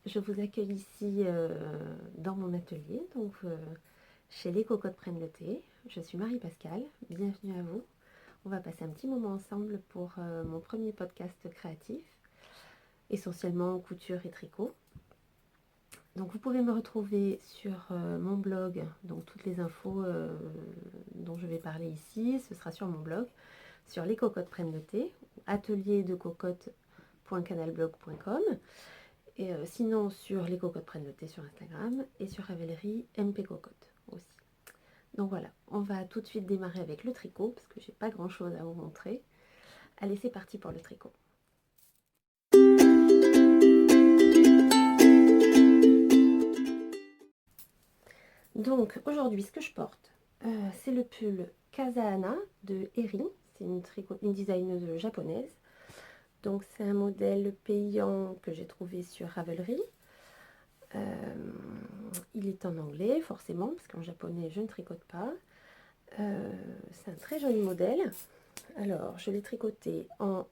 je vous accueille ici dans mon atelier, donc chez Les Cocottes Prennent le Thé. Je suis Marie-Pascale, bienvenue à vous. On va passer un petit moment ensemble pour mon premier podcast créatif, essentiellement couture et tricot. Donc vous pouvez me retrouver sur mon blog, donc toutes les infos dont je vais parler ici, ce sera sur mon blog, sur Les Cocottes Prennent le Thé, atelierdecocottes.canalblog.com. Et sinon sur Les Cocottes Prennent le Thé sur Instagram et sur Ravelry MP Cocotte aussi. Donc voilà, on va tout de suite démarrer avec le tricot parce que j'ai pas grand chose à vous montrer. Allez, c'est parti pour le tricot. Donc aujourd'hui, ce que je porte, c'est le pull Kazahana de Eri. C'est une designeuse japonaise. Donc c'est un modèle payant que j'ai trouvé sur Ravelry. Il est en anglais forcément parce qu'en japonais je ne tricote pas. C'est un très joli modèle. Alors je l'ai tricoté en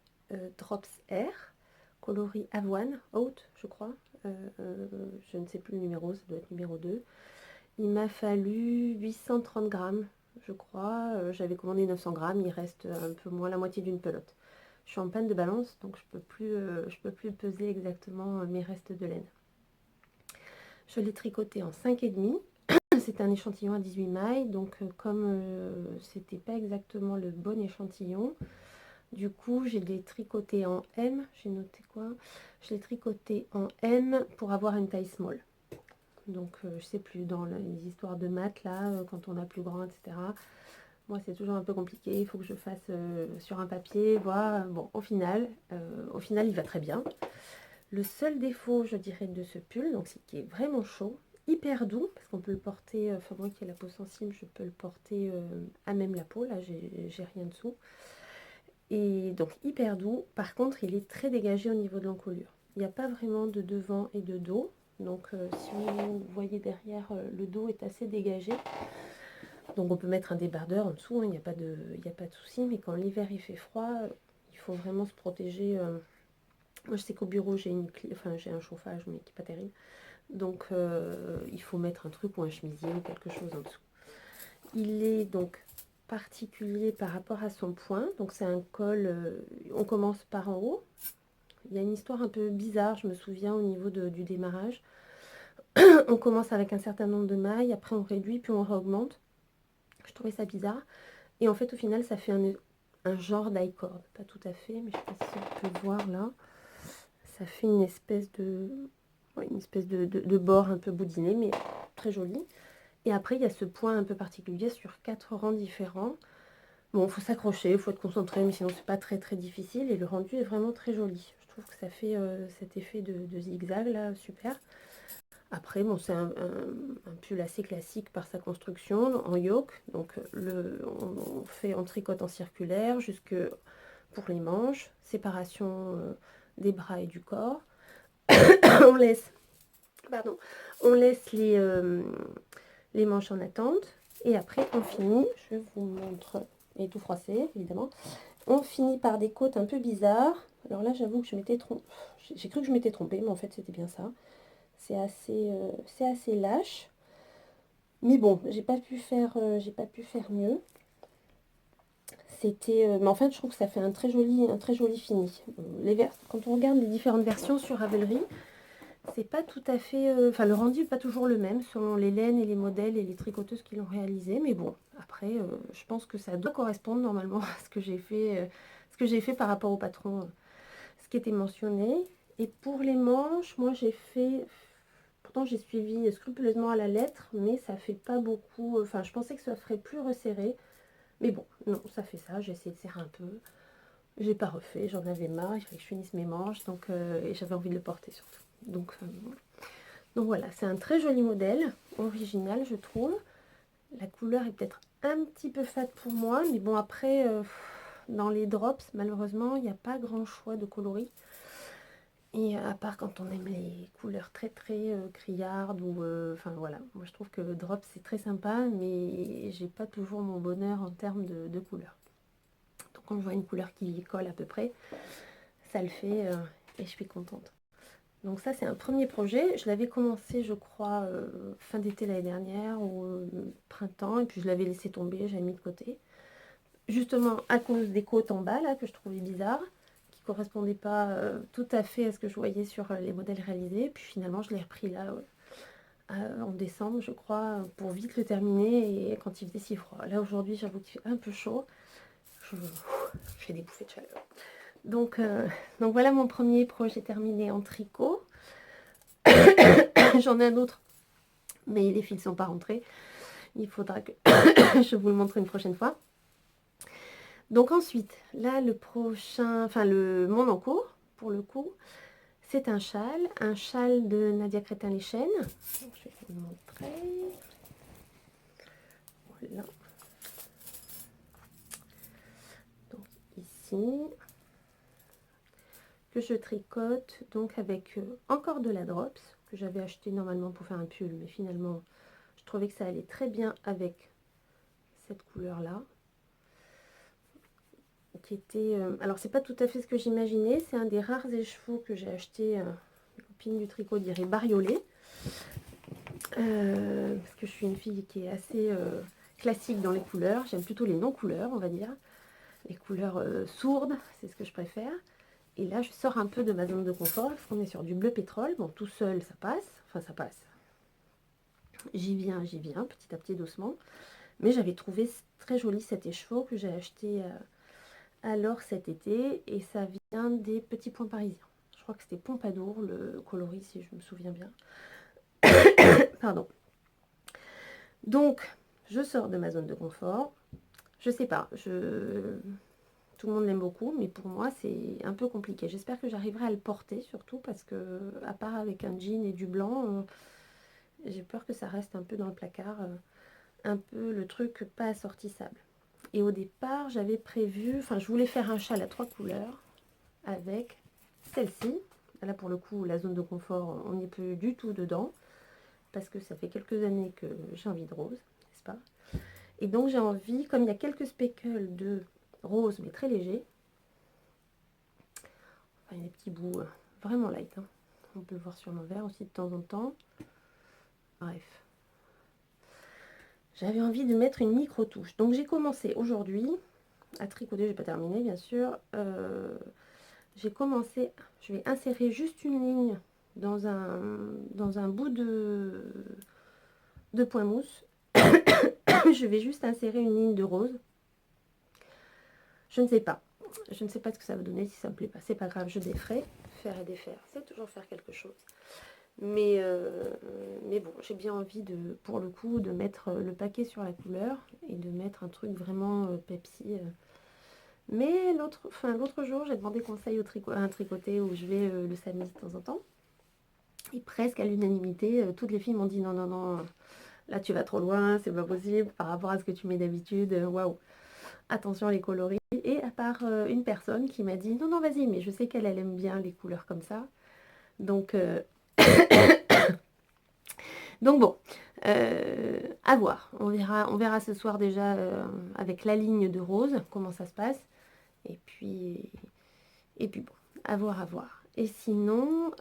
Drops Air, coloris avoine, haute je crois. Je ne sais plus le numéro, ça doit être numéro 2. Il m'a fallu 830 grammes je crois. J'avais commandé 900 grammes, il reste un peu moins la moitié d'une pelote. Je suis en panne de balance donc je peux plus peser exactement mes restes de laine. Je l'ai tricoté en 5,5. C'est un échantillon à 18 mailles, donc comme c'était pas exactement le bon échantillon, du coup je l'ai tricoté en M. J'ai noté quoi? Je l'ai tricoté en M pour avoir une taille small. Donc je sais plus, dans les histoires de maths là, quand on a plus grand, etc. Moi c'est toujours un peu compliqué, il faut que je fasse sur un papier, voilà. Bon, au final il va très bien. Le seul défaut, je dirais, de ce pull, donc c'est qu'il est vraiment chaud, hyper doux, parce qu'on peut le porter, enfin moi qui ai la peau sensible, je peux le porter à même la peau, là j'ai rien dessous. Et donc hyper doux, par contre il est très dégagé au niveau de l'encolure. Il n'y a pas vraiment de devant et de dos, donc si vous voyez derrière, le dos est assez dégagé. Donc on peut mettre un débardeur en dessous, hein, il n'y a pas de souci, mais quand l'hiver il fait froid, il faut vraiment se protéger. Moi je sais qu'au bureau j'ai j'ai un chauffage mais qui n'est pas terrible. Donc il faut mettre un truc ou un chemisier ou quelque chose en dessous. Il est donc particulier par rapport à son point. Donc c'est un col, on commence par en haut. Il y a une histoire un peu bizarre, je me souviens, au niveau du démarrage. On commence avec un certain nombre de mailles, après on réduit, puis on réaugmente. Je trouvais ça bizarre. Et en fait au final ça fait un genre d'i-cord. Pas tout à fait, mais je ne sais pas si on peut voir là. Ça fait une espèce de bord un peu boudiné, mais très joli. Et après, il y a ce point un peu particulier sur 4 rangs différents. Bon, il faut s'accrocher, il faut être concentré, mais sinon, c'est pas très très difficile. Et le rendu est vraiment très joli. Je trouve que ça fait cet effet de zigzag là, super. Après, bon, c'est un pull assez classique par sa construction en yoke. Donc, on tricote en circulaire jusque pour les manches, séparation des bras et du corps. on laisse, pardon, on laisse les manches en attente et après on finit, je vous montre, et tout froissé évidemment, on finit par des côtes un peu bizarres. Alors là j'avoue que je m'étais trompée, j'ai cru que je m'étais trompée, mais en fait c'était bien ça. C'est assez lâche, mais bon, j'ai pas pu faire mieux. Mais en fait je trouve que ça fait un très joli fini. Quand on regarde les différentes versions sur Ravelry, c'est pas tout à fait, le rendu n'est pas toujours le même selon les laines et les modèles et les tricoteuses qui l'ont réalisé, mais bon, après je pense que ça doit correspondre normalement à ce que j'ai fait par rapport au patron, ce qui était mentionné. Et pour les manches, moi pourtant j'ai suivi scrupuleusement à la lettre, mais ça fait pas beaucoup, je pensais que ça ferait plus resserré, mais bon, non, ça fait ça. J'ai essayé de serrer un peu, j'ai pas refait, j'en avais marre, il fallait que je finisse mes manches, donc et j'avais envie de le porter surtout. Donc voilà, c'est un très joli modèle, original je trouve. La couleur est peut-être un petit peu fade pour moi, mais bon après, dans les drops, malheureusement, il n'y a pas grand choix de coloris. Et à part quand on aime les couleurs très très criardes, ou voilà, moi je trouve que le drop c'est très sympa, mais j'ai pas toujours mon bonheur en termes de couleurs. Donc quand je vois une couleur qui y colle à peu près, ça le fait et je suis contente. Donc ça, c'est un premier projet. Je l'avais commencé, je crois, fin d'été l'année dernière ou printemps. Et puis je l'avais laissé tomber, j'avais mis de côté. Justement, à cause des côtes en bas, là, que je trouvais bizarres, qui ne correspondaient pas tout à fait à ce que je voyais sur les modèles réalisés. Puis finalement, je l'ai repris là, en décembre, je crois, pour vite le terminer et quand il faisait si froid. Là, aujourd'hui, j'avoue qu'il fait un peu chaud. Je fais des bouffées de chaleur. Donc voilà mon premier projet terminé en tricot. J'en ai un autre, mais les fils ne sont pas rentrés. Il faudra que je vous le montre une prochaine fois. Donc ensuite, là, le prochain, enfin mon en cours, pour le coup, c'est un châle de Nadia Crétin-Leschène. Je vais vous le montrer. Voilà. Donc ici, que je tricote donc avec encore de la drops que j'avais acheté normalement pour faire un pull, mais finalement je trouvais que ça allait très bien avec cette couleur là, qui était alors c'est pas tout à fait ce que j'imaginais, c'est un des rares écheveaux que j'ai acheté, mes copines du tricot diraient bariolé, parce que je suis une fille qui est assez classique dans les couleurs, j'aime plutôt les non couleurs, on va dire les couleurs sourdes, c'est ce que je préfère. Et là, je sors un peu de ma zone de confort, parce qu'on est sur du bleu pétrole. Bon, tout seul, ça passe. Enfin, ça passe. J'y viens, petit à petit, doucement. Mais j'avais trouvé très joli cet écheveau que j'ai acheté alors cet été. Et ça vient des Petits Points Parisiens. Je crois que c'était Pompadour, le coloris, si je me souviens bien. Pardon. Donc, je sors de ma zone de confort. Je sais pas, tout le monde l'aime beaucoup, mais pour moi, c'est un peu compliqué. J'espère que j'arriverai à le porter, surtout parce que, à part avec un jean et du blanc, j'ai peur que ça reste un peu dans le placard, un peu le truc pas assortissable. Et au départ, j'avais prévu, enfin, je voulais faire un châle à 3 couleurs avec celle-ci. Là, pour le coup, la zone de confort, on n'y peut du tout dedans, parce que ça fait quelques années que j'ai envie de rose, n'est-ce pas? Et donc, j'ai envie, comme il y a quelques speckles de rose, mais très légers, enfin, il y a des petits bouts vraiment light, hein. On peut le voir sur l'envers aussi de temps en temps. Bref. J'avais envie de mettre une micro-touche. Donc j'ai commencé aujourd'hui à tricoter, j'ai pas terminé bien sûr. J'ai commencé, je vais insérer juste une ligne dans un bout de point mousse. Je vais juste insérer une ligne de rose. Je ne sais pas. Je ne sais pas ce que ça va donner. Si ça me plaît pas, c'est pas grave, je déferai. Faire et défaire, c'est toujours faire quelque chose. Mais bon, j'ai bien envie pour le coup, de mettre le paquet sur la couleur et de mettre un truc vraiment Pepsi. Mais l'autre jour, j'ai demandé conseil à un tricoté où je vais le samedi de temps en temps. Et presque à l'unanimité, toutes les filles m'ont dit non, non, non, là tu vas trop loin, c'est pas possible par rapport à ce que tu mets d'habitude. Waouh, attention les coloris. Et à part une personne qui m'a dit non, non, vas-y, mais je sais qu'elle aime bien les couleurs comme ça. Donc, donc bon, à voir. On verra ce soir déjà avec la ligne de rose comment ça se passe. Et puis bon, à voir, à voir. Et sinon,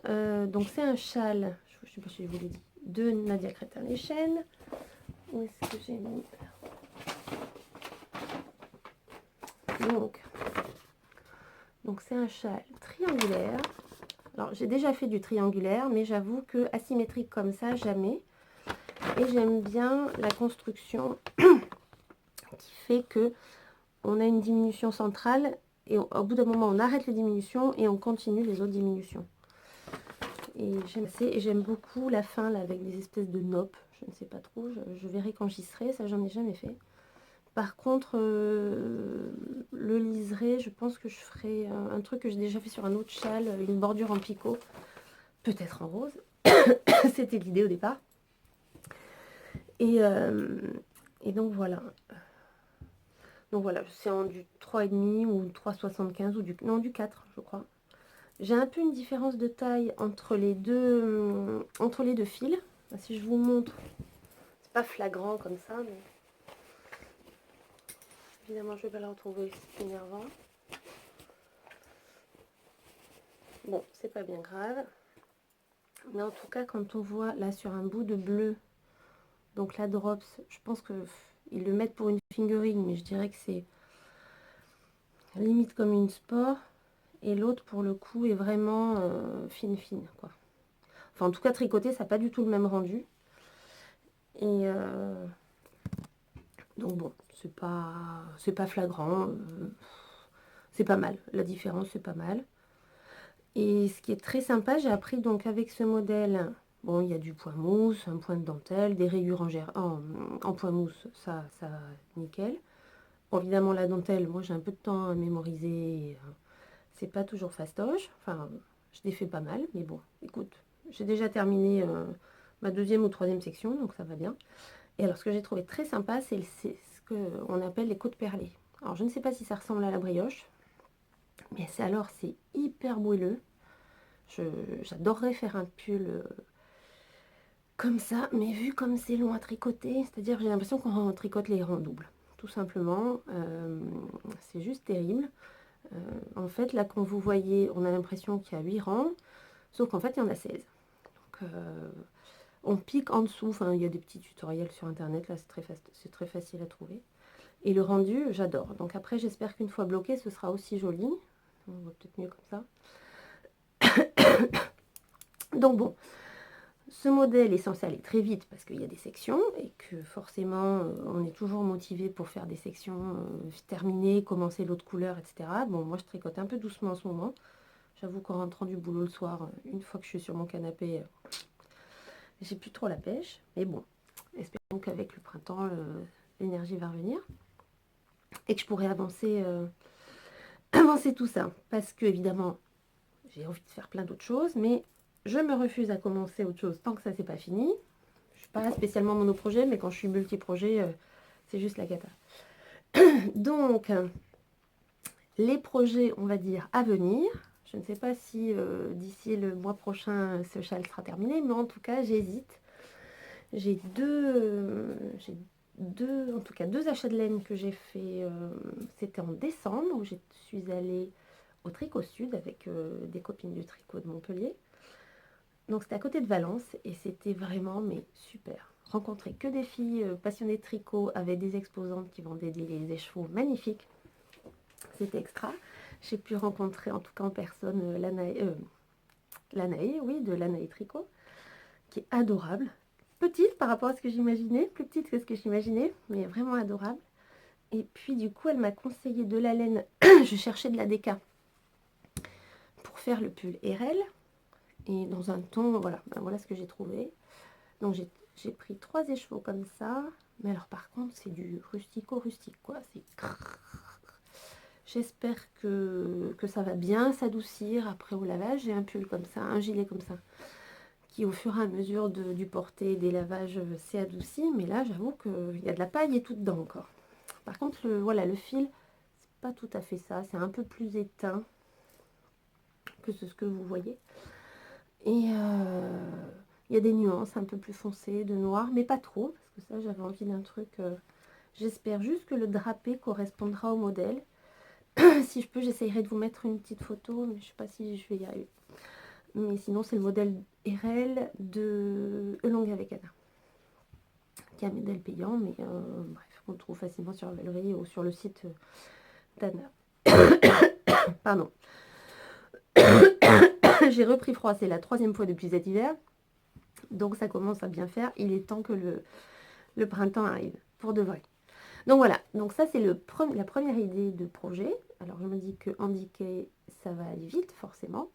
donc c'est un châle, je ne sais pas si je vous l'ai dit, de Nadia Crétin-Leschène. Où est-ce que j'ai mis? Donc c'est un châle triangulaire. Alors j'ai déjà fait du triangulaire, mais j'avoue que asymétrique comme ça, jamais. Et j'aime bien la construction qui fait que on a une diminution centrale et au bout d'un moment on arrête les diminutions et on continue les autres diminutions. Et j'aime beaucoup la fin là avec des espèces de noppes. Je ne sais pas trop, je verrai quand j'y serai, ça j'en ai jamais fait. Par contre, le liseré, je pense que je ferai un truc que j'ai déjà fait sur un autre châle, une bordure en picot, peut-être en rose. C'était l'idée au départ. Et donc voilà. Donc voilà, c'est en du 3,5 ou 3,75 ou du 4, je crois. J'ai un peu une différence de taille entre les deux fils. Si je vous montre, c'est pas flagrant comme ça, mais évidemment je vais pas la retrouver, c'est énervant. Bon, c'est pas bien grave. Mais en tout cas, quand on voit là sur un bout de bleu, donc la drops, je pense que ils le mettent pour une fingering, mais je dirais que c'est limite comme une sport. Et l'autre, pour le coup, est vraiment fine, quoi. Enfin, en tout cas, tricoté, ça n'a pas du tout le même rendu. Et donc bon, c'est pas flagrant. C'est pas mal. La différence, c'est pas mal. Et ce qui est très sympa, j'ai appris donc avec ce modèle, bon, il y a du point mousse, un point de dentelle, des rayures en point mousse, ça, nickel. Bon, évidemment, la dentelle, moi, j'ai un peu de temps à mémoriser. C'est pas toujours fastoche. Enfin, je les fais pas mal, mais bon, écoute, j'ai déjà terminé ma deuxième ou troisième section, donc ça va bien. Et alors, ce que j'ai trouvé très sympa, c'est ce qu'on appelle les côtes perlées. Alors, je ne sais pas si ça ressemble à la brioche, mais c'est hyper moelleux. J'adorerais faire un pull comme ça, mais vu comme c'est long à tricoter, c'est-à-dire j'ai l'impression qu'on tricote les rangs doubles, tout simplement. C'est juste terrible. En fait, là, quand vous voyez, on a l'impression qu'il y a 8 rangs, sauf qu'en fait, il y en a 16. Donc, on pique en dessous. Enfin, il y a des petits tutoriels sur Internet, là, c'est très facile à trouver. Et le rendu, j'adore. Donc après, j'espère qu'une fois bloqué, ce sera aussi joli. On voit peut-être mieux comme ça. Donc bon, ce modèle est censé aller très vite parce qu'il y a des sections et que forcément, on est toujours motivé pour faire des sections, terminer, commencer l'autre couleur, etc. Bon, moi, je tricote un peu doucement en ce moment. J'avoue qu'en rentrant du boulot le soir, une fois que je suis sur mon canapé, j'ai plus trop la pêche. Mais bon, espérons qu'avec le printemps, l'énergie va revenir et que je pourrai avancer, avancer tout ça. Parce que, évidemment, j'ai envie de faire plein d'autres choses, mais je me refuse à commencer autre chose tant que ça c'est pas fini. Je suis pas spécialement monoprojet, mais quand je suis multi-projet, c'est juste la cata. Donc, les projets, on va dire, à venir. Je ne sais pas si d'ici le mois prochain, ce châle sera terminé, mais en tout cas, j'hésite. J'ai en tout cas, deux achats de laine que j'ai fait. C'était en décembre où je suis allée au Tricot Sud avec des copines du tricot de Montpellier. Donc c'était à côté de Valence et c'était vraiment mais super. Rencontrer que des filles passionnées de tricot avec des exposantes qui vendaient des chevaux magnifiques. C'était extra. J'ai pu rencontrer en tout cas en personne Lanae, oui, de Lanae Tricot, qui est adorable. Petite par rapport à ce que j'imaginais, plus petite que ce que j'imaginais, mais vraiment adorable. Et puis du coup, elle m'a conseillé de la laine. Je cherchais de la déca pour faire le pull RL. Et dans un ton, voilà, ben voilà ce que j'ai trouvé. Donc j'ai pris 3 écheveaux comme ça. Mais alors par contre, c'est du rustico-rustique, quoi. C'est... J'espère que ça va bien s'adoucir après au lavage. J'ai un pull comme ça, un gilet comme ça, qui au fur et à mesure du porté et des lavages s'est adouci. Mais là, j'avoue qu'il y a de la paille et tout dedans encore. Par contre, voilà, le fil, c'est pas tout à fait ça. C'est un peu plus éteint que ce que vous voyez. Et il y a des nuances un peu plus foncées de noir, mais pas trop, parce que ça, j'avais envie d'un truc... j'espère juste que le drapé correspondra au modèle. Si je peux, j'essayerai de vous mettre une petite photo, mais je sais pas si je vais y arriver. Mais sinon, c'est le modèle RL de Elong avec Anna, qui est un modèle payant, mais bref, on le trouve facilement sur Ravelry ou sur le site d'Anna. Pardon. J'ai repris froid, c'est la 3e fois depuis cet hiver, donc ça commence à bien faire. Il est temps que le printemps arrive, pour de vrai. Donc voilà, donc ça c'est la première idée de projet. Alors je me dis que handicap, ça va aller vite forcément.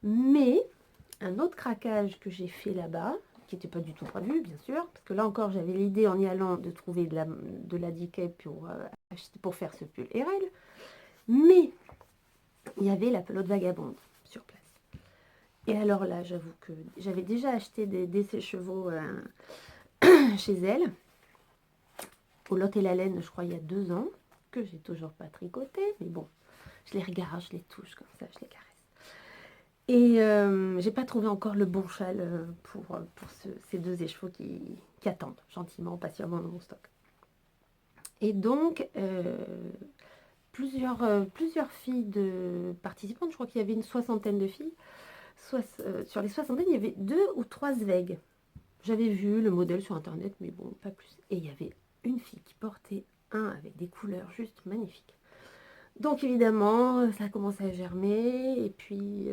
Mais un autre craquage que j'ai fait là-bas, qui n'était pas du tout prévu bien sûr, parce que là encore j'avais l'idée en y allant de trouver de l'handicap pour faire ce pull RL. Mais il y avait la pelote vagabonde sur place. Et alors là, j'avoue que j'avais déjà acheté des sèche-chevaux chez elle, au Lot et la Laine, je crois, il y a 2 ans, que j'ai toujours pas tricoté, mais bon, je les regarde, je les touche comme ça, je les caresse. Et j'ai pas trouvé encore le bon châle pour ces 2 écheveaux qui attendent gentiment, patiemment dans mon stock. Et donc, plusieurs filles participantes, je crois qu'il y avait une 60aine de filles, sur les soixantaines, il y avait 2 ou 3 Zweig. J'avais vu le modèle sur internet, mais bon, pas plus. Et il y avait une fille qui portait un avec des couleurs juste magnifiques. Donc évidemment, ça a commencé à germer, et puis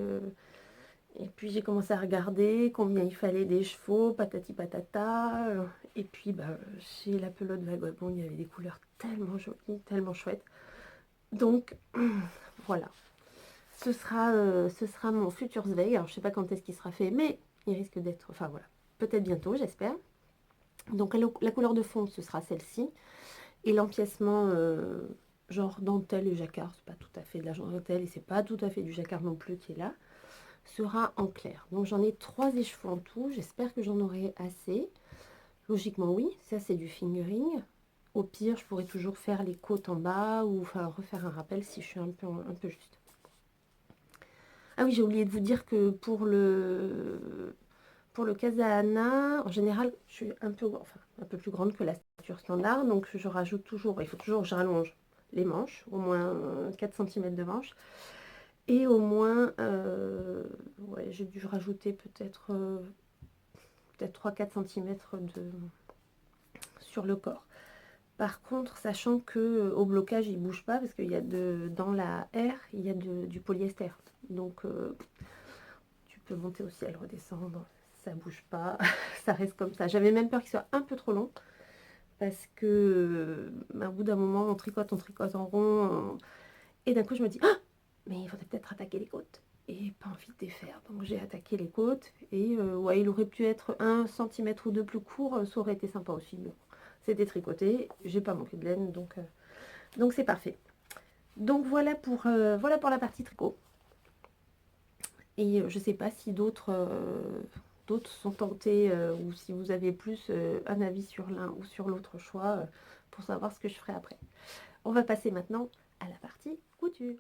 j'ai commencé à regarder combien il fallait des chevaux, patati patata. Et puis bah, chez la pelote vagabond, il y avait des couleurs tellement jolies, tellement chouettes. Donc voilà, ce sera mon futur Zweig. Alors je sais pas quand est-ce qu'il sera fait, mais il risque d'être, enfin voilà, peut-être bientôt, j'espère. Donc la couleur de fond, ce sera celle-ci. Et l'empiècement, genre dentelle et jacquard, c'est pas tout à fait de la dentelle et c'est pas tout à fait du jacquard non plus qui est là, sera en clair. Donc j'en ai 3 écheveaux en tout, j'espère que j'en aurai assez. Logiquement oui, ça c'est du fingering. Au pire, je pourrais toujours faire les côtes en bas ou enfin refaire un rappel si je suis un peu juste. Ah oui, j'ai oublié de vous dire que pour le Casahana, en général, je suis un peu plus grande que la stature standard, donc je rajoute toujours, il faut toujours que je rallonge les manches, au moins 4 cm de manches, et au moins, ouais, j'ai dû rajouter peut-être 3-4 cm sur le corps. Par contre, sachant que au blocage, il ne bouge pas, parce qu'il y a dans la R, il y a du polyester, donc tu peux monter au ciel, redescendre, ça bouge pas, ça reste comme ça. J'avais même peur qu'il soit un peu trop long parce que au bout d'un moment, on tricote en rond et d'un coup, je me dis, ah, mais il faudrait peut-être attaquer les côtes et pas envie de défaire. Donc j'ai attaqué les côtes et ouais, il aurait pu être 1 cm ou 2 plus court, ça aurait été sympa aussi. Mais bon, c'était tricoté, j'ai pas manqué de laine, donc c'est parfait. Donc voilà pour la partie tricot. Et je sais pas si d'autres sont tentés ou si vous avez plus un avis sur l'un ou sur l'autre choix pour savoir ce que je ferai après. On va passer maintenant à la partie couture.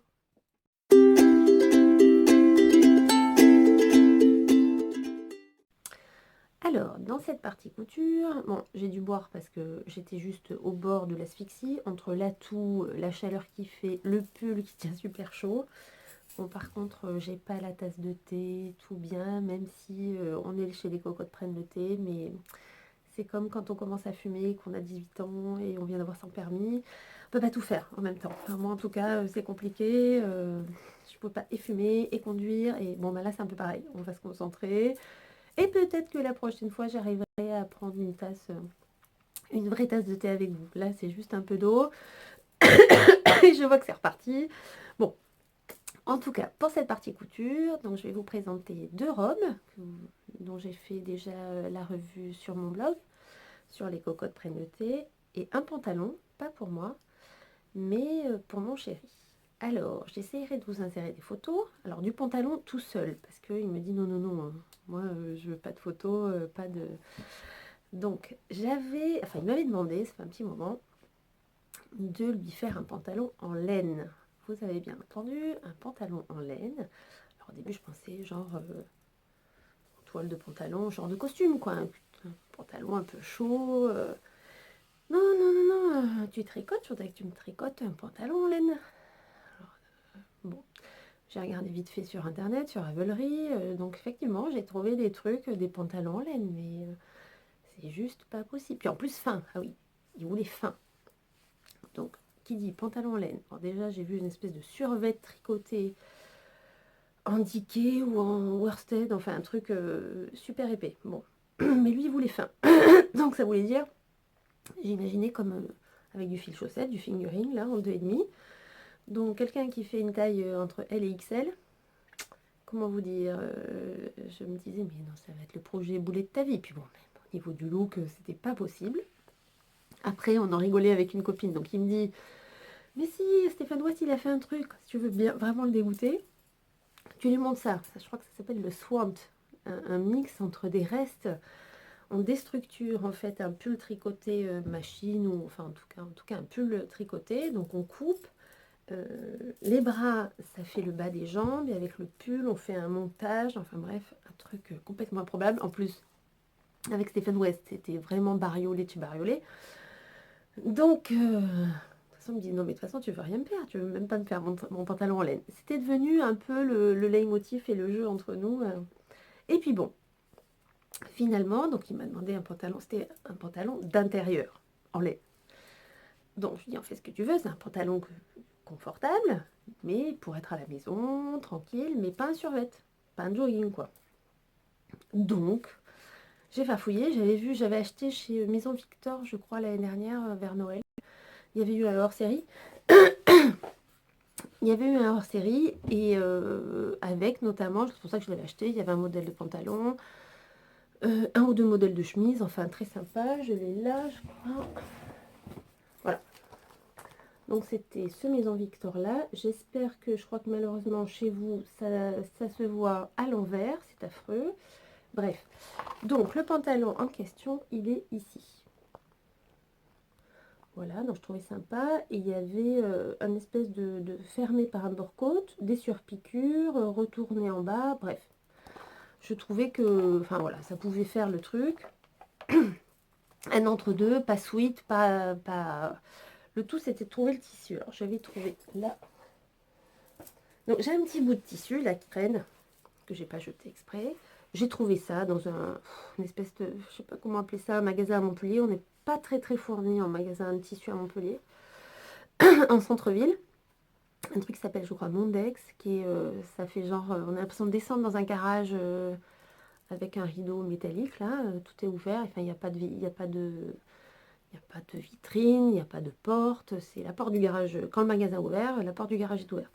Alors, dans cette partie couture, bon, j'ai dû boire parce que j'étais juste au bord de l'asphyxie, entre l'atout, la chaleur qui fait, le pull qui tient super chaud. Bon, par contre, j'ai pas la tasse de thé, tout bien, même si on est chez les cocottes prennent le thé, mais c'est comme quand on commence à fumer, qu'on a 18 ans et on vient d'avoir son permis. On peut pas tout faire en même temps. Enfin, moi, en tout cas, c'est compliqué. Je peux pas et fumer et conduire. Et bon, bah là, c'est un peu pareil. On va se concentrer. Et peut-être que la prochaine fois, j'arriverai à prendre une vraie tasse de thé avec vous. Là, c'est juste un peu d'eau. Et je vois que c'est reparti. Bon, en tout cas, pour cette partie couture, donc je vais vous présenter 2 robes dont j'ai fait déjà la revue sur mon blog, sur les cocottes prennent le thé, et un pantalon, pas pour moi, mais pour mon chéri. Alors, j'essaierai de vous insérer des photos. Alors, du pantalon tout seul, parce qu'il me dit non, non, non, hein, moi, je veux pas de photos, pas de... Donc, il m'avait demandé, ça fait un petit moment, de lui faire un pantalon en laine. Vous avez bien entendu, un pantalon en laine. Alors, au début, je pensais genre toile de pantalon, genre de costume, quoi. Un pantalon un peu chaud. Non, non, non, non, tu tricotes, je voudrais que tu me tricotes un pantalon en laine. Alors, bon, j'ai regardé vite fait sur internet, sur Ravelry, donc effectivement, j'ai trouvé des trucs, des pantalons en laine, mais c'est juste pas possible. Puis en plus, fin, ah oui, il voulait fin. Donc, qui dit pantalon en laine? Alors déjà, j'ai vu une espèce de survêt tricoté en Dickie ou en worsted, enfin un truc super épais. Bon, mais lui, il voulait fin. Donc ça voulait dire, j'imaginais comme avec du fil chaussette, du fingering, là, en 2,5. Donc quelqu'un qui fait une taille entre L et XL, comment vous dire, je me disais, mais non, ça va être le projet boulet de ta vie. Puis bon, au niveau du look, c'était pas possible. Après, on en rigolait avec une copine, donc il me dit, mais si, Stéphane West, il a fait un truc, si tu veux bien vraiment le dégoûter, tu lui montres ça. Je crois que ça s'appelle le swamp, un mix entre des restes. On déstructure en fait un pull tricoté machine, ou enfin en tout cas un pull tricoté, donc on coupe. Les bras, ça fait le bas des jambes, et avec le pull, on fait un montage, enfin bref, un truc complètement improbable. En plus, avec Stephen West, c'était vraiment bariolé, tu bariolé. Donc, de toute personne me dit, non mais de toute façon tu veux rien me faire, tu veux même pas me faire mon pantalon en laine. C'était devenu un peu le leitmotiv et le jeu entre nous. Et puis bon, finalement, donc il m'a demandé un pantalon, c'était un pantalon d'intérieur, en laine. Donc je lui dis, en fais ce que tu veux, c'est un pantalon confortable, mais pour être à la maison, tranquille, mais pas un survêt, pas un jogging quoi. Donc, j'ai farfouillé, j'avais acheté chez Maison Victor, je crois, l'année dernière, vers Noël. Il y avait eu un hors-série. Il y avait eu un hors-série, et avec notamment, c'est pour ça que je l'avais acheté, il y avait un modèle de pantalon, un ou deux modèles de chemise, enfin très sympa, je l'ai là, je crois. Voilà. Donc c'était ce Maison Victor là. J'espère que, je crois que malheureusement chez vous, ça se voit à l'envers, c'est affreux. Bref, donc le pantalon en question, il est ici. Voilà, donc je trouvais sympa. Et il y avait un espèce de fermé par un bord-côte, des surpiqûres, retourné en bas, bref. Je trouvais que, enfin voilà, ça pouvait faire le truc. Un entre-deux, pas sweat, pas... Le tout, c'était de trouver le tissu. Alors, j'avais trouvé là. Donc, j'ai un petit bout de tissu, là, qui traîne, que j'ai pas jeté exprès. J'ai trouvé ça dans une espèce de, je sais pas comment appeler ça, un magasin à Montpellier. On n'est pas très très fourni en magasin de tissu à Montpellier, en centre-ville. Un truc qui s'appelle, je crois, Mondex, qui est, ça fait genre, on a l'impression de descendre dans un garage avec un rideau métallique, là, tout est ouvert. Enfin, il n'y a pas de, il y a pas de, il n'y a pas de vitrine, il n'y a pas de porte. C'est la porte du garage. Quand le magasin est ouvert, la porte du garage est ouverte.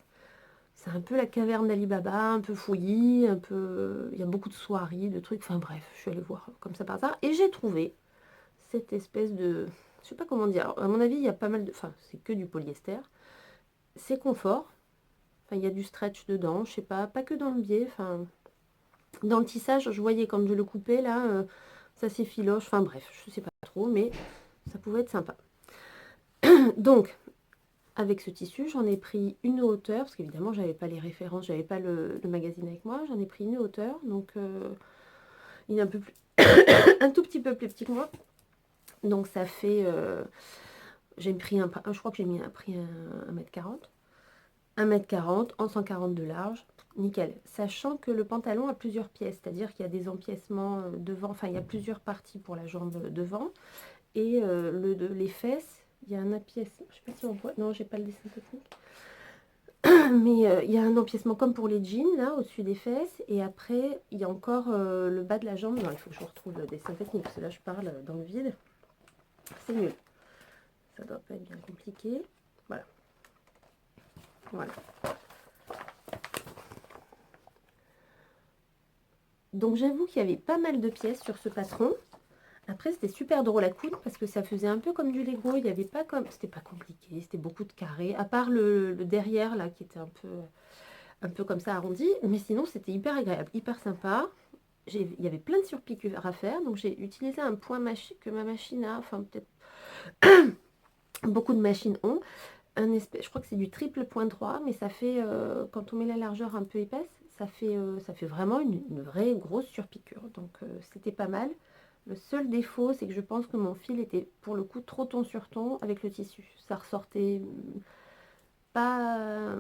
C'est un peu la caverne d'Ali Baba, un peu fouillis, un peu... Il y a beaucoup de soieries, de trucs. Enfin bref, je suis allée voir comme ça par hasard. Et j'ai trouvé cette espèce de... Je sais pas comment dire. Alors, à mon avis, il y a pas mal de... Enfin, c'est que du polyester. C'est confort. Enfin, il y a du stretch dedans. Je sais pas, pas que dans le biais. Enfin, dans le tissage, je voyais quand je le coupais, là, ça s'effiloche. Enfin bref, je sais pas trop, mais ça pouvait être sympa. Donc, avec ce tissu, j'en ai pris une hauteur, parce qu'évidemment, j'avais pas les références, j'avais pas le magazine avec moi. J'en ai pris une hauteur, donc il est un peu plus, un tout petit peu plus petit que moi. Donc ça fait, j'ai pris je crois que j'ai mis pris 1m40. 1m40 en 140 de large, nickel. Sachant que le pantalon a plusieurs pièces, c'est-à-dire qu'il y a des empiècements devant, enfin il y a plusieurs parties pour la jambe devant, et les fesses, il y a un empiècement, je sais pas si on voit, non j'ai pas le dessin technique, mais il y a un empiècement comme pour les jeans là au-dessus des fesses, et après il y a encore le bas de la jambe. Non, il faut que je retrouve le dessin technique parce que là je parle dans le vide, c'est nul, ça doit pas être bien compliqué. Voilà, voilà. Donc j'avoue qu'il y avait pas mal de pièces sur ce patron. Après c'était super drôle à coudre parce que ça faisait un peu comme du Lego. Il y avait pas comme, c'était pas compliqué, c'était beaucoup de carrés, à part le derrière là qui était un peu comme ça arrondi, mais sinon c'était hyper agréable, hyper sympa. Il y avait plein de surpiqûres à faire, donc j'ai utilisé un point que ma machine a, enfin peut-être beaucoup de machines ont, je crois que c'est du triple point droit, mais ça fait, quand on met la largeur un peu épaisse, ça fait vraiment une vraie grosse surpiqûre, donc c'était pas mal. Le seul défaut, c'est que je pense que mon fil était pour le coup trop ton sur ton avec le tissu, ça ressortait pas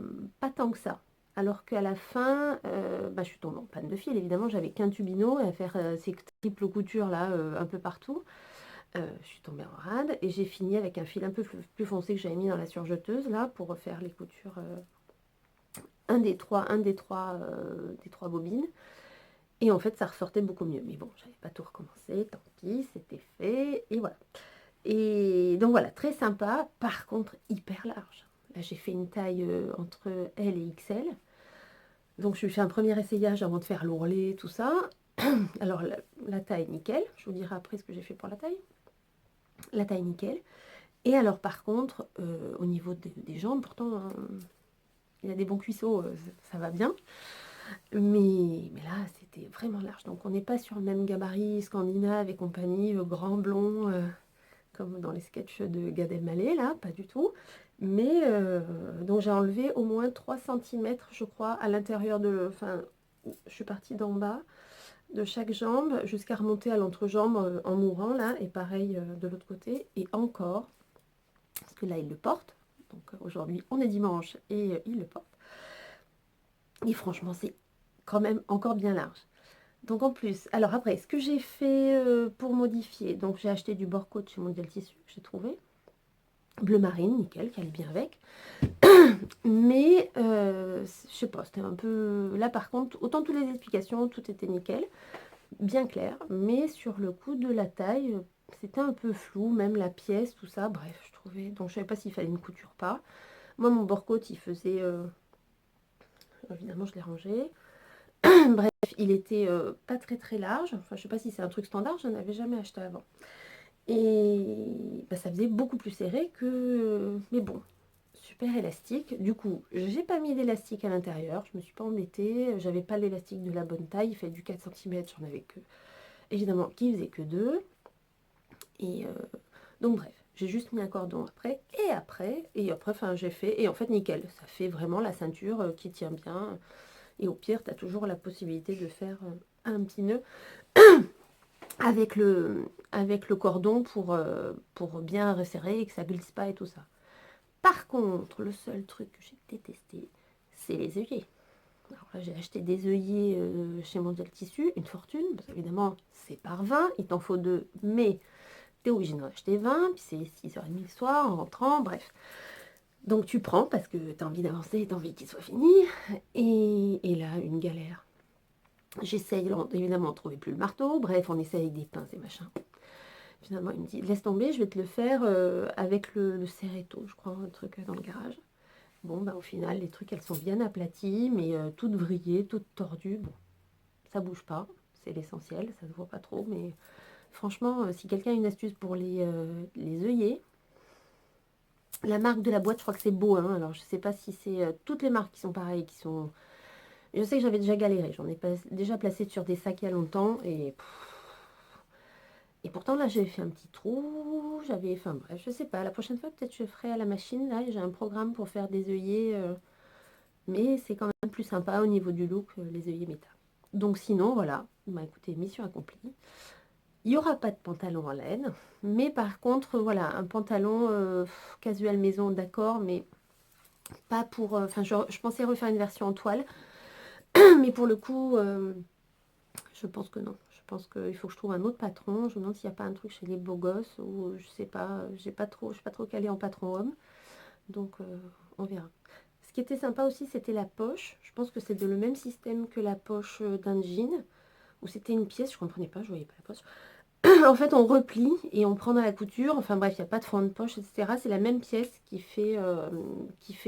tant que ça. Alors qu'à la fin, je suis tombée en panne de fil. Évidemment, j'avais qu'un tubino à faire ces triple coutures là un peu partout. Je suis tombée en rade et j'ai fini avec un fil un peu plus foncé que j'avais mis dans la surjeteuse là pour refaire les coutures. Des trois bobines. Et en fait, ça ressortait beaucoup mieux. Mais bon, j'avais pas tout recommencé. Tant pis, c'était fait. Et voilà. Et donc voilà, très sympa. Par contre, hyper large. Là, j'ai fait une taille entre L et XL. Donc, je lui fais un premier essayage avant de faire l'ourlet, tout ça. Alors, la taille, nickel. Je vous dirai après ce que j'ai fait pour la taille. La taille, nickel. Et alors, par contre, au niveau des jambes, pourtant, il a des bons cuisseaux, ça va bien. Mais là, c'était vraiment large. Donc, on n'est pas sur le même gabarit scandinave et compagnie, grand blond, comme dans les sketchs de Gad Elmaleh, là, pas du tout. Mais donc j'ai enlevé au moins 3 cm, je crois, à l'intérieur de... Enfin, je suis partie d'en bas de chaque jambe jusqu'à remonter à l'entrejambe en mourant, là. Et pareil de l'autre côté. Et encore, parce que là, il le porte. Donc aujourd'hui, on est dimanche et il le porte. Et franchement, c'est quand même encore bien large. Donc en plus, alors après, ce que j'ai fait pour modifier, donc j'ai acheté du bord coat chez Mondial Tissu, que j'ai trouvé. Bleu marine, nickel, qui allait bien avec. Mais, je sais pas, c'était un peu... Là par contre, autant toutes les explications, tout était nickel, bien clair. Mais sur le coup de la taille, c'était un peu flou, même la pièce, tout ça, bref, je trouvais... Donc je savais pas s'il fallait une couture ou pas. Moi, mon bord coat, il faisait... Évidemment, je l'ai rangé. Bref, il était pas très très large. Enfin, je sais pas si c'est un truc standard, je n'en avais jamais acheté avant. Et bah, ça faisait beaucoup plus serré que... Mais bon, super élastique. Du coup, j'ai pas mis d'élastique à l'intérieur. Je me suis pas embêtée. J'avais pas l'élastique de la bonne taille. Il fait du 4 cm. J'en avais que... Évidemment, qui faisait que 2. Et donc bref, j'ai juste mis un cordon après. Et après, enfin, j'ai fait... Et en fait, nickel. Ça fait vraiment la ceinture qui tient bien. Et au pire, tu as toujours la possibilité de faire un petit nœud avec le cordon pour bien resserrer et que ça glisse pas et tout ça. Par contre, le seul truc que j'ai détesté, c'est les œillets. Alors là, j'ai acheté des œillets chez Mondial Tissu, une fortune, parce qu'évidemment, c'est par 20, il t'en faut 2, mais tu es obligé d'en acheter 20, puis c'est 6h30 le soir, en rentrant, bref. Donc tu prends parce que tu as envie d'avancer, tu as envie qu'il soit fini, et là, une galère. J'essaye évidemment de trouver plus le marteau, bref, on essaye avec des pinces et machin. Finalement, il me dit, laisse tomber, je vais te le faire avec le serretto, je crois, un truc dans le garage. Bon, bah, au final, les trucs, elles sont bien aplaties, mais toutes vrillées, toutes tordues. Bon, ça bouge pas, c'est l'essentiel, ça se voit pas trop, mais franchement, si quelqu'un a une astuce pour les œillets, la marque de la boîte, je crois que c'est beau, hein, alors je sais pas si c'est toutes les marques qui sont pareilles, qui sont... Je sais que j'avais déjà galéré, j'en ai déjà placé sur des sacs il y a longtemps, et pourtant là j'avais fait un petit trou, j'avais, enfin bref, je sais pas, la prochaine fois peut-être je ferai à la machine, là j'ai un programme pour faire des œillets, mais c'est quand même plus sympa au niveau du look, les œillets méta. Donc sinon voilà, bah écoutez, mission accomplie. Il n'y aura pas de pantalon en laine, mais par contre voilà, un pantalon casual maison, d'accord, mais pas pour, enfin je pensais refaire une version en toile, mais pour le coup, je pense que non. Je pense qu'il faut que je trouve un autre patron. Je me demande s'il n'y a pas un truc chez les beaux gosses ou je sais pas. Je suis pas trop calée en patron homme. Donc on verra. Ce qui était sympa aussi, c'était la poche. Je pense que c'est le même système que la poche d'un jean. Où c'était une pièce, je comprenais pas, je voyais pas la poche. En fait, on replie et on prend dans la couture. Enfin bref, il n'y a pas de fond de poche, etc. C'est la même pièce qui fait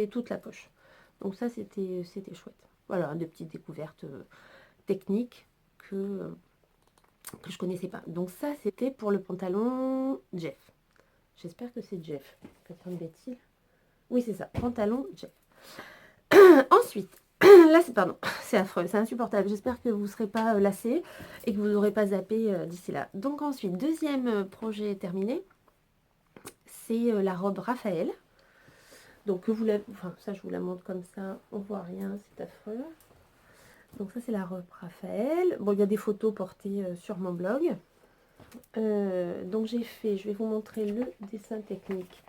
toute la poche. Donc ça, c'était chouette. Voilà, des petites découvertes techniques que je connaissais pas. Donc ça, c'était pour le pantalon Jeff. J'espère que c'est Jeff. Pas dire de bêtises. Oui, c'est ça. Pantalon Jeff. Ensuite, là, pardon, c'est affreux, c'est insupportable. J'espère que vous ne serez pas lassés et que vous n'aurez pas zappé d'ici là. Donc ensuite, deuxième projet terminé, c'est la robe Raphaël. Donc enfin, ça, je vous la montre comme ça. On voit rien, c'est affreux. Donc ça, c'est la robe Raphaël. Bon, il y a des photos portées sur mon blog. Donc j'ai fait, je vais vous montrer le dessin technique.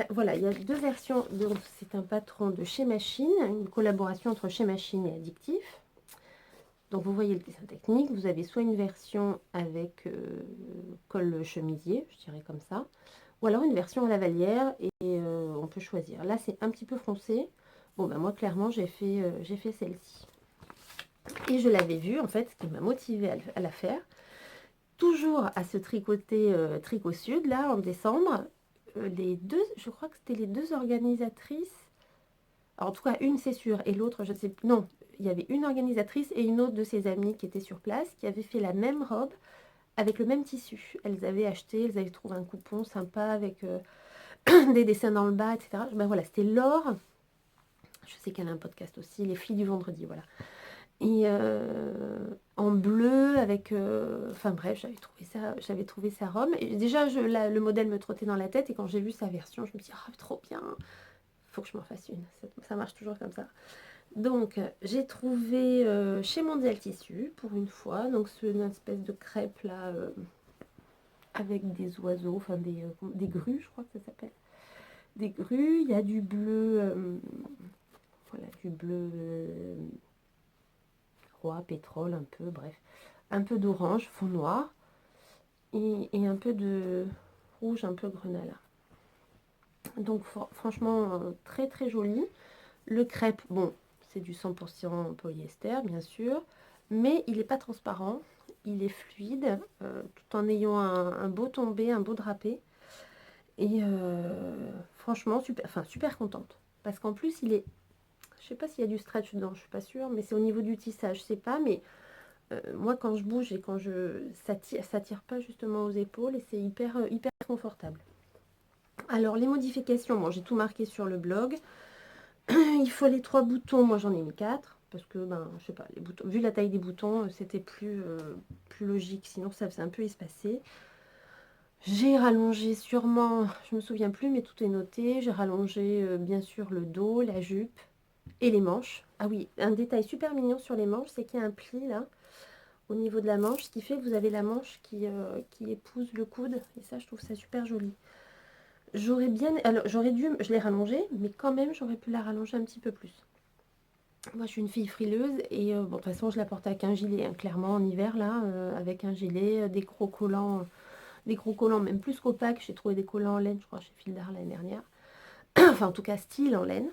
Voilà, il y a deux versions. C'est un patron de Chez Machine, une collaboration entre Chez Machine et Addictif. Donc vous voyez le dessin technique. Vous avez soit une version avec col chemisier, je dirais comme ça, ou alors une version à la Vallière et on peut choisir. Là c'est un petit peu foncé. Bon ben moi clairement j'ai fait celle-ci. Et je l'avais vue en fait, ce qui m'a motivée à la faire. Toujours à se tricoter Tricot Sud, là, en décembre, les deux, je crois que c'était les deux organisatrices. Alors, en tout cas, une, c'est sûr, et l'autre, je ne sais plus. Non, il y avait une organisatrice et une autre de ses amies qui étaient sur place, qui avaient fait la même robe avec le même tissu. Elles avaient acheté, elles avaient trouvé un coupon sympa avec des dessins dans le bas, etc. Ben voilà, c'était Laure. Je sais qu'elle a un podcast aussi, Les filles du vendredi, voilà. Et en bleu avec... enfin bref, j'avais trouvé sa robe. Et déjà, le modèle me trottait dans la tête. Et quand j'ai vu sa version, je me suis dit, ah, trop bien. Faut que je m'en fasse une. Ça marche toujours comme ça. Donc, j'ai trouvé chez Mondial Tissu, pour une fois. Donc, c'est une espèce de crêpe, là, avec des oiseaux, enfin des grues, je crois que ça s'appelle. Des grues, il y a du bleu, voilà, du bleu roi, pétrole, un peu, bref. Un peu d'orange, fond noir, et un peu de rouge, un peu grenat. Donc franchement, très très joli. Le crêpe, bon, c'est du 100% polyester, bien sûr, mais il n'est pas transparent, il est fluide, tout en ayant un beau tombé, un beau drapé. Et franchement, super, enfin, super contente. Parce qu'en plus, il est, je sais pas s'il y a du stretch dedans, je suis pas sûre, mais c'est au niveau du tissage, je sais pas, mais moi quand je bouge et quand ça tire pas justement aux épaules et c'est hyper, hyper confortable. Alors les modifications, bon, j'ai tout marqué sur le blog. Il faut les 3 boutons, moi j'en ai mis 4 parce que ben je sais pas, les boutons, vu la taille des boutons, c'était plus logique, sinon ça faisait un peu espacé. J'ai rallongé sûrement, je me souviens plus, mais tout est noté. J'ai rallongé bien sûr le dos, la jupe et les manches. Ah oui, un détail super mignon sur les manches, c'est qu'il y a un pli là au niveau de la manche, ce qui fait que vous avez la manche qui épouse le coude. Et ça, je trouve ça super joli. J'aurais bien, alors j'aurais dû, je l'ai rallongée, mais quand même j'aurais pu la rallonger un petit peu plus. Moi, je suis une fille frileuse et bon, de toute façon, je la porte avec un gilet, hein, clairement en hiver là, avec un gilet, des gros collants, même plus qu'opaques. J'ai trouvé des collants en laine, je crois, chez Fildar l'année dernière. Enfin, en tout cas, style en laine,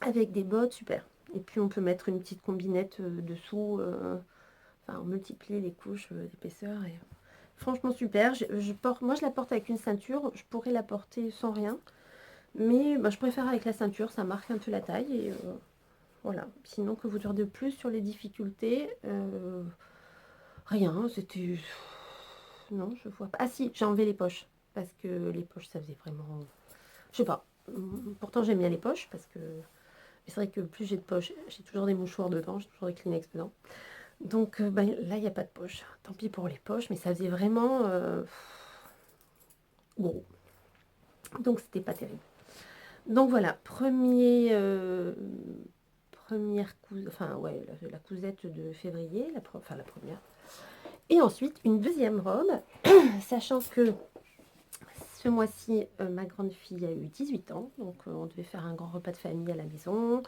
avec des bottes, super. Et puis, on peut mettre une petite combinette dessous. Enfin, on multiplie les couches d'épaisseur. Et franchement, super. Moi, je la porte avec une ceinture. Je pourrais la porter sans rien. Mais bah, je préfère avec la ceinture, ça marque un peu la taille. Et voilà. Sinon, que vous dire de plus sur les difficultés rien, c'était... Non, je vois pas. Ah si, j'ai enlevé les poches. Parce que les poches, ça faisait vraiment... Je sais pas. Pourtant, j'aime bien les poches parce que... Mais c'est vrai que plus j'ai de poches, j'ai toujours des mouchoirs dedans, j'ai toujours des Kleenex dedans. Donc ben, là, il n'y a pas de poche. Tant pis pour les poches, mais ça faisait vraiment gros. Donc c'était pas terrible. Donc voilà, première cousette, enfin ouais, la cousette de février, enfin la première. Et ensuite, une deuxième robe, sachant que ce mois-ci, ma grande fille a eu 18 ans, donc on devait faire un grand repas de famille à la maison.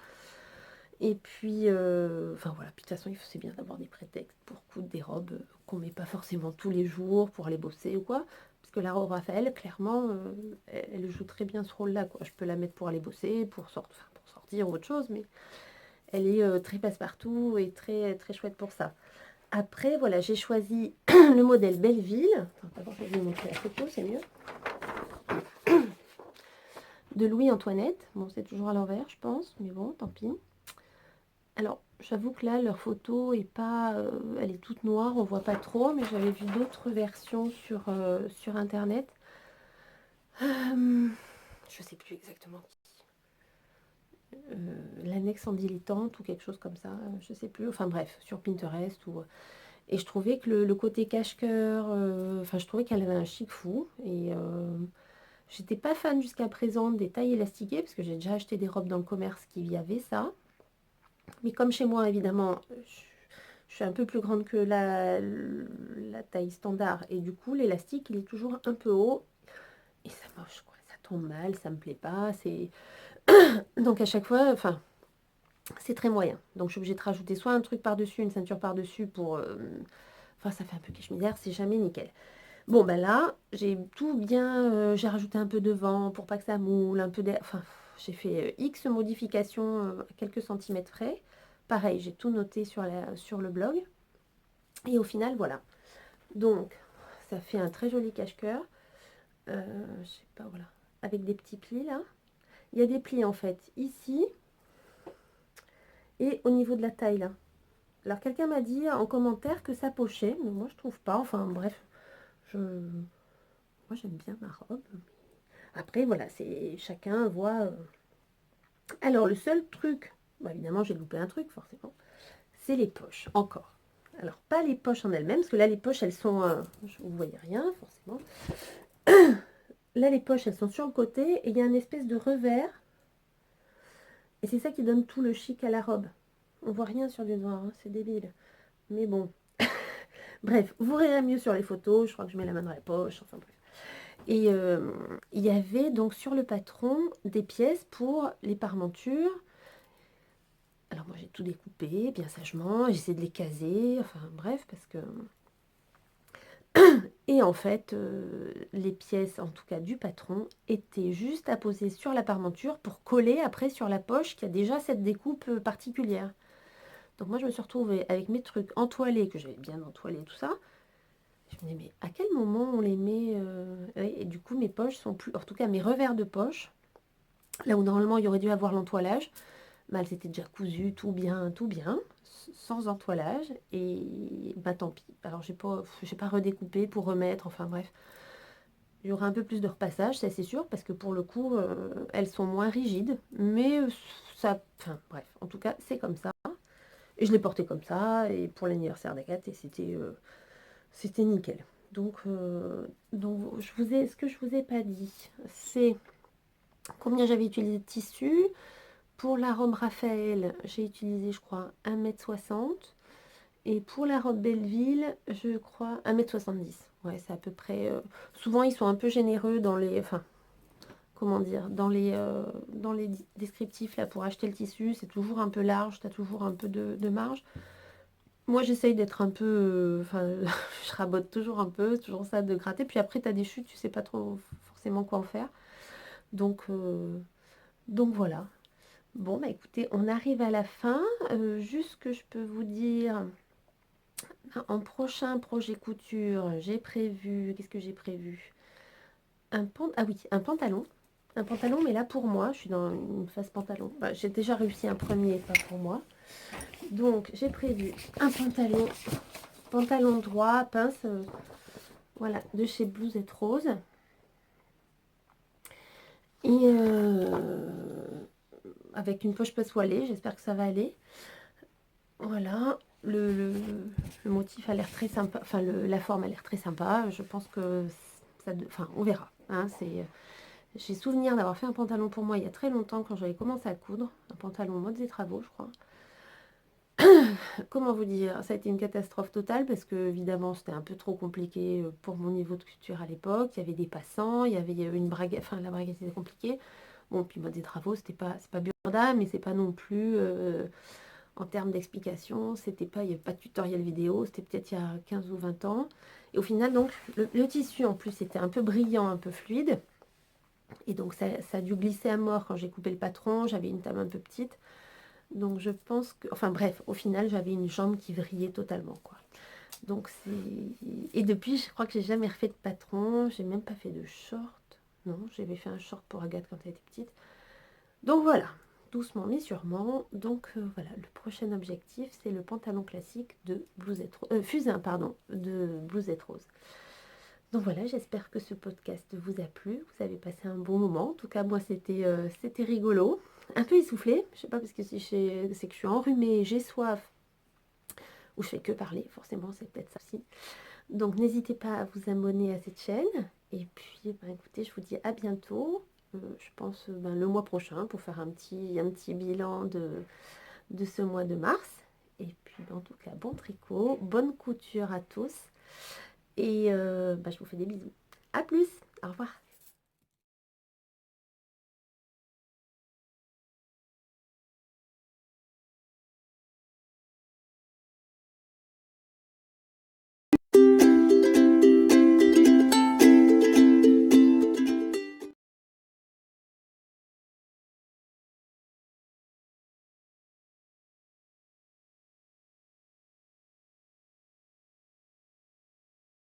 Et puis, enfin voilà, puis de toute façon, c'est bien d'avoir des prétextes pour coudre des robes qu'on met pas forcément tous les jours pour aller bosser ou quoi. Parce que la robe Raphaël, clairement, elle joue très bien ce rôle-là, quoi. Je peux la mettre pour aller bosser, pour sortir ou autre chose, mais elle est très passe-partout et très, très chouette pour ça. Après, voilà, j'ai choisi le modèle Belleville. Attends, d'abord, je vais vous montrer la photo, c'est mieux. De Louis-Antoinette. Bon, c'est toujours à l'envers, je pense, mais bon, tant pis. Alors, j'avoue que là, leur photo est pas... elle est toute noire, on voit pas trop, mais j'avais vu d'autres versions sur Internet. Je sais plus exactement. L'annexe en dilettante ou quelque chose comme ça, je sais plus. Enfin bref, sur Pinterest ou... Et je trouvais que le côté cache-cœur, enfin je trouvais qu'elle avait un chic fou. Et j'étais pas fan jusqu'à présent des tailles élastiquées, parce que j'ai déjà acheté des robes dans le commerce qui y avait ça. Mais comme chez moi, évidemment, je suis un peu plus grande que la taille standard. Et du coup, l'élastique, il est toujours un peu haut. Et ça moche, quoi. Ça tombe mal, ça me plaît pas. Donc à chaque fois, enfin, c'est très moyen. Donc je suis obligée de rajouter soit un truc par-dessus, une ceinture par-dessus pour... Enfin, ça fait un peu quiche-misère, c'est jamais nickel. Bon, ben là, j'ai tout bien... j'ai rajouté un peu de vent pour pas que ça moule, un peu d'air... Enfin, j'ai fait X modifications à quelques centimètres près. Pareil, j'ai tout noté sur le blog. Et au final, voilà. Donc, ça fait un très joli cache-cœur. Je sais pas, voilà. Avec des petits plis, là. Il y a des plis, en fait, ici. Et au niveau de la taille, là. Alors, quelqu'un m'a dit en commentaire que ça pochait. Mais moi, je trouve pas. Enfin, bref. Moi, j'aime bien ma robe. Après, voilà, c'est chacun voit... Alors, le seul truc... Bon, évidemment, j'ai loupé un truc, forcément. C'est les poches, encore. Alors, pas les poches en elles-mêmes, parce que là, les poches, elles sont... vous voyez rien, forcément. Là, les poches, elles sont sur le côté, et il y a une espèce de revers. Et c'est ça qui donne tout le chic à la robe. On voit rien sur du noir, hein, c'est débile. Mais bon. Bref, vous verrez mieux sur les photos, je crois que je mets la main dans la poche, enfin bref. Et il y avait donc sur le patron des pièces pour les parmentures. Alors moi j'ai tout découpé bien sagement, j'essaie de les caser, enfin bref, parce que... Et en fait, les pièces, en tout cas du patron, étaient juste à poser sur la parmenture pour coller après sur la poche qui a déjà cette découpe particulière. Donc moi je me suis retrouvée avec mes trucs entoilés, que j'avais bien entoilés, tout ça. Je me dis mais à quel moment on les met oui, et du coup mes poches sont plus... En tout cas mes revers de poche, là où normalement il y aurait dû avoir l'entoilage, bah, elles étaient déjà cousues tout bien, sans entoilage. Et bah tant pis. Alors j'ai pas redécoupé pour remettre, enfin bref. Il y aura un peu plus de repassage, ça c'est sûr, parce que pour le coup, elles sont moins rigides. Mais ça... Enfin bref, en tout cas c'est comme ça. Et je l'ai porté comme ça, et pour l'anniversaire d'Agathe, et c'était nickel. Donc ce que je vous ai pas dit, c'est combien j'avais utilisé de tissu. Pour la robe Raphaël, j'ai utilisé, je crois, 1,60 m. Et pour la robe Belleville, je crois, 1,70 m. Ouais, c'est à peu près... souvent, ils sont un peu généreux dans les... Enfin, comment dire, dans les descriptifs là pour acheter le tissu, c'est toujours un peu large, tu as toujours un peu de marge. Moi j'essaye d'être un peu, enfin je rabote toujours un peu, toujours ça de gratter, puis après tu as des chutes, tu sais pas trop forcément quoi en faire. Donc, euh, donc voilà. Bon bah écoutez, on arrive à la fin. Juste ce que je peux vous dire, en prochain projet couture, j'ai prévu, qu'est-ce que j'ai prévu? Ah oui, un pantalon. Un pantalon, mais là pour moi, je suis dans une phase pantalon. Bah, j'ai déjà réussi un premier, pas pour moi. Donc j'ai prévu un pantalon droit, pince, voilà, de chez Blousette Rose. Et avec une poche passepoilée, j'espère que ça va aller. Voilà, le motif a l'air très sympa, enfin la forme a l'air très sympa. Je pense que ça, enfin on verra. Hein, j'ai souvenir d'avoir fait un pantalon pour moi il y a très longtemps quand j'avais commencé à coudre, un pantalon mode des travaux, je crois. Comment vous dire, ça a été une catastrophe totale parce que évidemment c'était un peu trop compliqué pour mon niveau de couture à l'époque. Il y avait des passants, il y avait une braguette, enfin la braguette était compliquée. Bon, puis mode des travaux, c'est pas Burda, mais c'est pas non plus en termes d'explication, c'était pas, il n'y avait pas de tutoriel vidéo, c'était peut-être il y a 15 ou 20 ans. Et au final, donc, le tissu en plus était un peu brillant, un peu fluide. Et donc ça a dû glisser à mort quand j'ai coupé le patron, j'avais une table un peu petite. Donc je pense que... Enfin bref, au final, j'avais une jambe qui vrillait totalement, quoi. Donc c'est... Et depuis, je crois que j'ai jamais refait de patron, j'ai même pas fait de short. Non, j'avais fait un short pour Agathe quand elle était petite. Donc voilà, doucement mais sûrement. Donc voilà, le prochain objectif, c'est le pantalon classique de Blousette Rose, fusain, pardon, de Blousette Rose. Donc voilà, j'espère que ce podcast vous a plu, vous avez passé un bon moment. En tout cas, moi, c'était rigolo. Un peu essoufflé, je sais pas, parce que si c'est que je suis enrhumée, j'ai soif, ou je fais que parler, forcément, c'est peut-être ça aussi. Donc n'hésitez pas à vous abonner à cette chaîne. Et puis, ben, écoutez, je vous dis à bientôt. Je pense ben, le mois prochain pour faire un petit bilan de ce mois de mars. Et puis, ben, en tout cas, bon tricot, bonne couture à tous. Et ben, je vous fais des bisous. À plus, au revoir.